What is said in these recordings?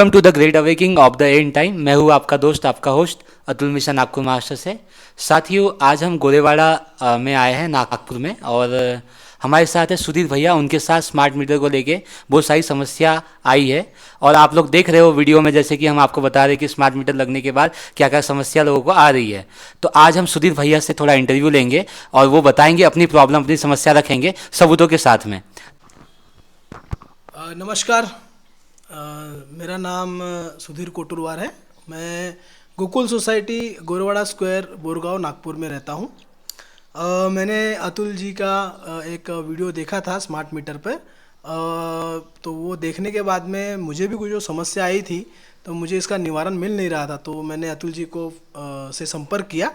Welcome to the great awakening of the end time. मैं हूँ आपका दोस्त, आपका होस्ट अतुल मिश्रा, नागपुर महाराष्ट्र से। साथियों, आज हम गोरेवाड़ा में आए हैं नागपुर में, और हमारे साथ है सुधीर भैया। उनके साथ स्मार्ट मीटर को लेके बहुत सारी समस्या आई है, और आप लोग देख रहे हो वीडियो में, जैसे कि हम आपको बता रहे हैं कि स्मार्ट मीटर लगने के बाद क्या क्या समस्या लोगों को आ रही है। तो आज हम सुधीर भैया से थोड़ा इंटरव्यू लेंगे और वो बताएंगे अपनी प्रॉब्लम, अपनी समस्या रखेंगे सबूतों के साथ में। नमस्कार। मेरा नाम सुधीर कोटुरवार है। मैं गोकुल सोसाइटी गोरेवाड़ा स्क्वायर बोरगांव नागपुर में रहता हूँ। मैंने अतुल जी का एक वीडियो देखा था स्मार्ट मीटर पर। तो वो देखने के बाद में मुझे भी कुछ जो समस्या आई थी, तो मुझे इसका निवारण मिल नहीं रहा था, तो मैंने अतुल जी को से संपर्क किया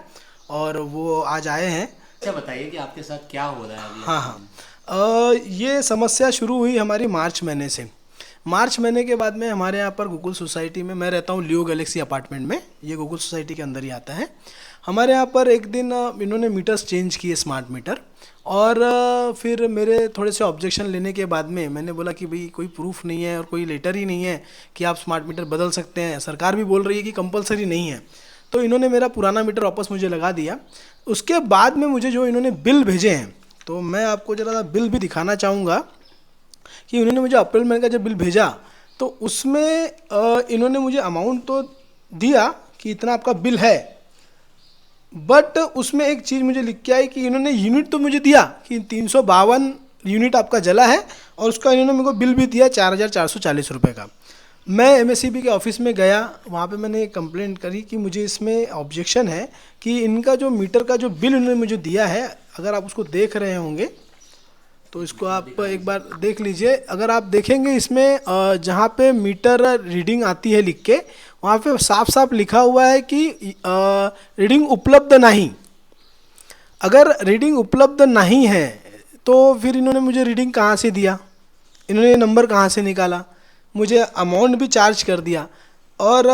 और वो आज आए हैं। अच्छा, बताइए कि आपके साथ क्या हो रहा है अभी? हाँ, ये समस्या शुरू हुई हमारी मार्च महीने से। मार्च महीने के बाद में हमारे यहाँ पर गोकुल सोसाइटी में, मैं रहता हूँ लियो गैलेक्सी अपार्टमेंट में, ये गोकुल सोसाइटी के अंदर ही आता है। हमारे यहाँ पर एक दिन इन्होंने मीटर्स चेंज किए, स्मार्ट मीटर। और फिर मेरे थोड़े से ऑब्जेक्शन लेने के बाद में मैंने बोला कि भाई कोई प्रूफ नहीं है और कोई लेटर ही नहीं है कि आप स्मार्ट मीटर बदल सकते हैं, सरकार भी बोल रही है कि कंपलसरी नहीं है। तो इन्होंने मेरा पुराना मीटर वापस मुझे लगा दिया। उसके बाद में मुझे जो इन्होंने बिल भेजे हैं, तो मैं आपको ज़रा सा बिल भी दिखाना चाहूँगा कि उन्होंने मुझे अप्रैल महीने का जब बिल भेजा, तो उसमें इन्होंने मुझे अमाउंट तो दिया कि इतना आपका बिल है, बट उसमें एक चीज़ मुझे लिख के आई कि इन्होंने यूनिट तो मुझे दिया कि 352 यूनिट आपका जला है, और उसका इन्होंने मेरे को बिल भी दिया 4,440 रुपये का। मैं एमएससीबी के ऑफिस में गया, वहाँ पे मैंने कंप्लेंट करी कि मुझे इसमें ऑब्जेक्शन है कि इनका जो मीटर का जो बिल इन्होंने मुझे दिया है, अगर आप उसको देख रहे होंगे तो इसको आप एक बार देख लीजिए। अगर आप देखेंगे इसमें जहाँ पे मीटर रीडिंग आती है लिख के, वहाँ पे साफ साफ लिखा हुआ है कि रीडिंग उपलब्ध नहीं। अगर रीडिंग उपलब्ध नहीं है तो फिर इन्होंने मुझे रीडिंग कहाँ से दिया, इन्होंने नंबर कहाँ से निकाला, मुझे अमाउंट भी चार्ज कर दिया। और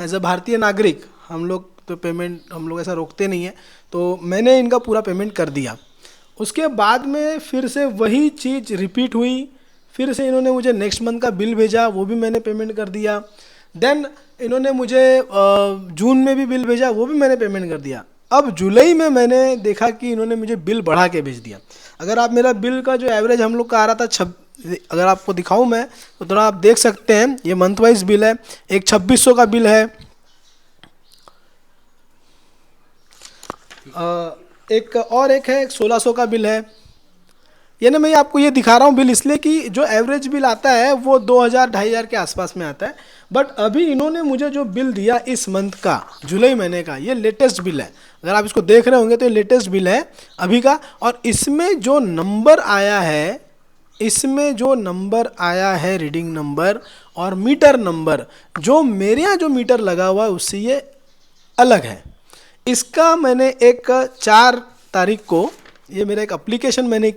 एज अ भारतीय नागरिक हम लोग तो पेमेंट, हम लोग ऐसा रोकते नहीं है, तो मैंने इनका पूरा पेमेंट कर दिया। उसके बाद में फिर से वही चीज़ रिपीट हुई। फिर से इन्होंने मुझे नेक्स्ट मंथ का बिल भेजा, वो भी मैंने पेमेंट कर दिया। देन इन्होंने मुझे जून में भी बिल भेजा, वो भी मैंने पेमेंट कर दिया। अब जुलाई में मैंने देखा कि इन्होंने मुझे बिल बढ़ा के भेज दिया। अगर आप मेरा बिल का जो एवरेज हम लोग का आ रहा था, अगर आपको दिखाऊं मैं तो थोड़ा आप देख सकते हैं, ये मंथ वाइज बिल है। एक 2600 का बिल है, एक और एक है 1600 का बिल है। यानी मैं आपको ये दिखा रहा हूँ बिल इसलिए कि जो एवरेज बिल आता है वो 2000-2500 के आसपास में आता है। बट अभी इन्होंने मुझे जो बिल दिया इस मंथ का, जुलाई महीने का, ये लेटेस्ट बिल है। अगर आप इसको देख रहे होंगे तो ये लेटेस्ट बिल है अभी का। और इसमें जो नंबर आया है, इसमें जो नंबर आया है, रीडिंग नंबर और मीटर नंबर, जो मेरे यहाँ जो मीटर लगा हुआ है उससे ये अलग है। इसका मैंने एक 4 तारीख को, ये मेरा एक एप्लीकेशन मैंने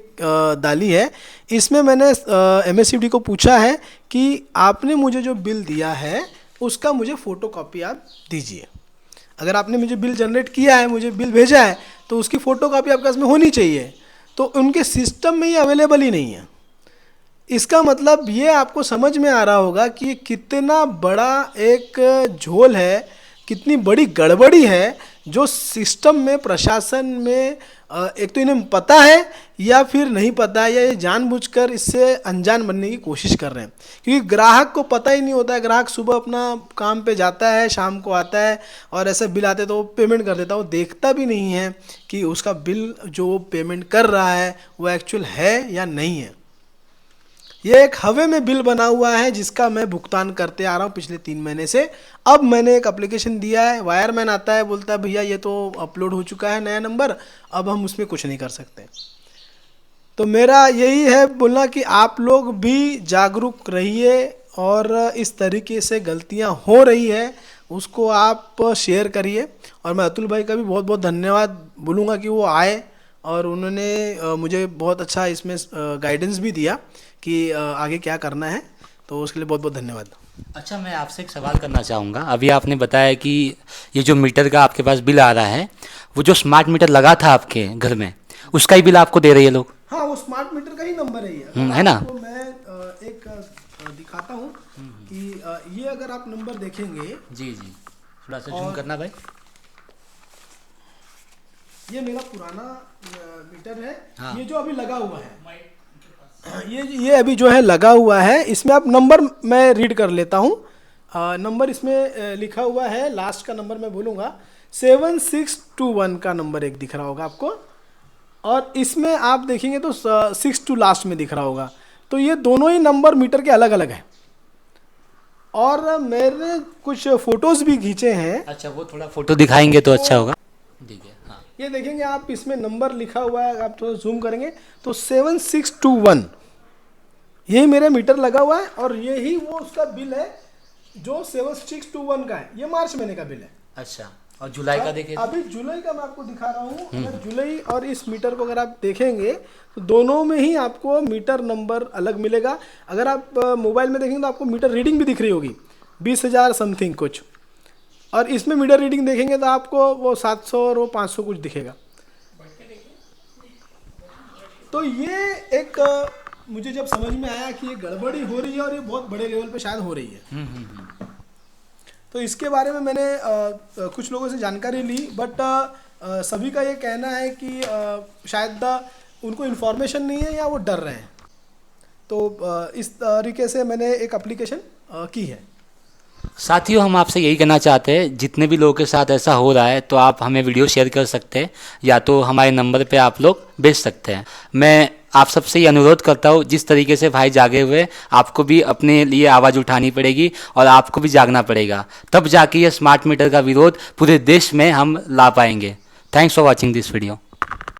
डाली है। इसमें मैंने एमएससीबी को पूछा है कि आपने मुझे जो बिल दिया है उसका मुझे फ़ोटोकॉपी आप दीजिए। अगर आपने मुझे बिल जनरेट किया है, मुझे बिल भेजा है, तो उसकी फ़ोटोकॉपी आपके पास में होनी चाहिए। तो उनके सिस्टम में ये अवेलेबल ही नहीं है। इसका मतलब ये आपको समझ में आ रहा होगा कि ये कितना बड़ा एक झोल है, कितनी बड़ी गड़बड़ी है जो सिस्टम में, प्रशासन में, एक तो इन्हें पता है या फिर नहीं पता है, या ये जानबूझकर इससे अनजान बनने की कोशिश कर रहे हैं। क्योंकि ग्राहक को पता ही नहीं होता है। ग्राहक सुबह अपना काम पे जाता है, शाम को आता है और ऐसे बिल आते तो वो पेमेंट कर देता है। वो देखता भी नहीं है कि उसका बिल जो वो पेमेंट कर रहा है वो एक्चुअल है या नहीं है। ये एक हवे में बिल बना हुआ है जिसका मैं भुगतान करते आ रहा हूँ पिछले 3 महीने से। अब मैंने एक एप्लीकेशन दिया है, वायरमैन आता है, बोलता है भैया ये तो अपलोड हो चुका है नया नंबर, अब हम उसमें कुछ नहीं कर सकते। तो मेरा यही है बोलना कि आप लोग भी जागरूक रहिए, और इस तरीके से गलतियाँ हो रही है उसको आप शेयर करिए। और मैं अतुल भाई का भी बहुत बहुत धन्यवाद बोलूँगा कि वो आए और उन्होंने मुझे बहुत अच्छा इसमें गाइडेंस भी दिया कि आगे क्या करना है। तो उसके लिए बहुत बहुत धन्यवाद। अच्छा, मैं आपसे एक सवाल करना चाहूँगा। अभी आपने बताया कि ये जो मीटर का आपके पास बिल आ रहा है, वो जो स्मार्ट मीटर लगा था आपके घर में, उसका ही बिल आपको दे रही है लोग? हाँ, वो स्मार्ट मीटर का ही नंबर है ये। है ना? तो मैं एक दिखाता हूँ कि ये अगर आप नंबर देखेंगे, जी जी, थोड़ा सा जूम करना भाई। ये मेरा पुराना मीटर है। हाँ। ये जो अभी लगा हुआ है, ये अभी जो है लगा हुआ है, इसमें आप नंबर मैं रीड कर लेता हूँ। नंबर इसमें लिखा हुआ है, लास्ट का नंबर मैं बोलूँगा 7621 का नंबर एक दिख रहा होगा आपको, और इसमें आप देखेंगे तो 62 लास्ट में दिख रहा होगा। तो ये दोनों ही नंबर मीटर के अलग अलग हैं। और मैंने कुछ फोटोज़ भी खींचे हैं। अच्छा, वो थोड़ा फोटो दिखाएंगे तो अच्छा होगा। ठीक है, हाँ। ये देखेंगे आप, इसमें नंबर लिखा हुआ है, आप थोड़ा जूम करेंगे तो 7621 यही मेरा मीटर लगा हुआ है, और यही वो उसका बिल है जो 7621 का है। ये मार्च महीने का बिल है। अच्छा, और जुलाई का देखिए। अभी जुलाई का मैं आपको दिखा रहा हूँ। अगर जुलाई और इस मीटर को अगर आप देखेंगे तो दोनों में ही आपको मीटर नंबर अलग मिलेगा। अगर आप मोबाइल में देखेंगे तो आपको मीटर रीडिंग भी दिख रही होगी 20,000 समथिंग कुछ, और इसमें मीटर रीडिंग देखेंगे तो आपको वो 700 और वो 500 कुछ दिखेगा। तो ये एक मुझे जब समझ में आया कि ये गड़बड़ी हो रही है और ये बहुत बड़े लेवल पे शायद हो रही है। तो इसके बारे में मैंने कुछ लोगों से जानकारी ली, बट सभी का ये कहना है कि शायद उनको इन्फॉर्मेशन नहीं है या वो डर रहे हैं। तो इस तरीके से मैंने एक एप्लीकेशन की है। साथियों, हम आपसे यही कहना चाहते हैं, जितने भी लोगों के साथ ऐसा हो रहा है तो आप हमें वीडियो शेयर कर सकते हैं, या तो हमारे नंबर पे आप लोग भेज सकते हैं। मैं आप सबसे ये अनुरोध करता हूँ, जिस तरीके से भाई जागे हुए, आपको भी अपने लिए आवाज़ उठानी पड़ेगी और आपको भी जागना पड़ेगा, तब जाके ये स्मार्ट मीटर का विरोध पूरे देश में हम ला पाएंगे। Thanks for watching this video.